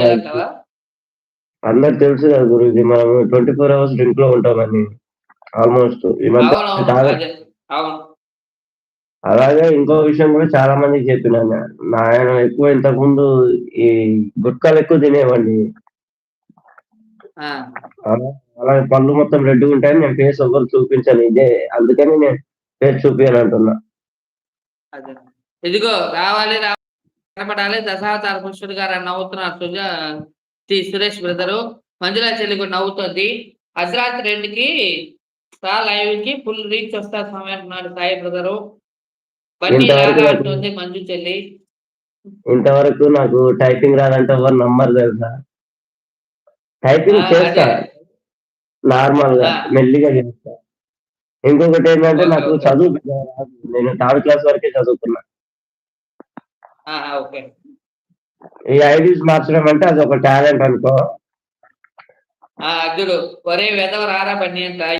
లేదంటావా? అందరికి తెలుసు కదా గురూజీ. మనం 24 అవర్స్ డ్రింక్‌లో ఉంటామని. ఆల్‌మోస్ట్ ఈ మధ్య అవునవును. తాగ అదే. అవును. అలాగే ఇంకో విషయం గూడా చాలా మందికి చెప్పినాను. ఆయన ఎక్కువ ఇంతకుముందు ఈ గుట్కాలెక్కువ తినేవాడిని. ఆ! అలా అలాగే పళ్ళు మొత్తం రెడ్డుగుంటాయని నేను ఫేస్ ఎవ్వరికి చూపించను. అందుకని నేను ఫేస్ చూపియనంటున్నా. అదే. ఇదిగో రావాలి కనపడాలి దశావతార పురుషుడు గారు అని నవ్వుతున్నారు సురేష్ బ్రదరు. మంజులా చెల్లి కూడా నవ్వుతోంది. అర్ధరాత్రి 2కి లైవ్‌కి ఫుల్ రీచ్ వస్తాది స్వామి అంటున్నాడు సాయి బ్రదరు. బన్నీ ఇంతవరకు లాగా నాకు అంటుంది మంజు చెల్లి. ఇంతవరకు నాకు టైపింగ్ రాదంటే ఎవ్వరు నమ్మరు తెలుసా? ఆ! టైపింగ్ చేస్తా. అదే. నార్మల్‌గా ఆ! మెల్లిగా చేస్తా. ఇంకొకటేంటంటే ఓకే. నాకు ఓకే. చదువు పెద్దగా రాదు. నేను థర్డ్ క్లాస్ వరకే చదువుకున్నా. ఆహా! ఓకే. ఈ ఐడీస్ మార్చడం అంటే అదొక టాలెంట్ అనుకో. ఆ! చూడు ఒరేయ్ వెధవ రారా బన్నీ అంట.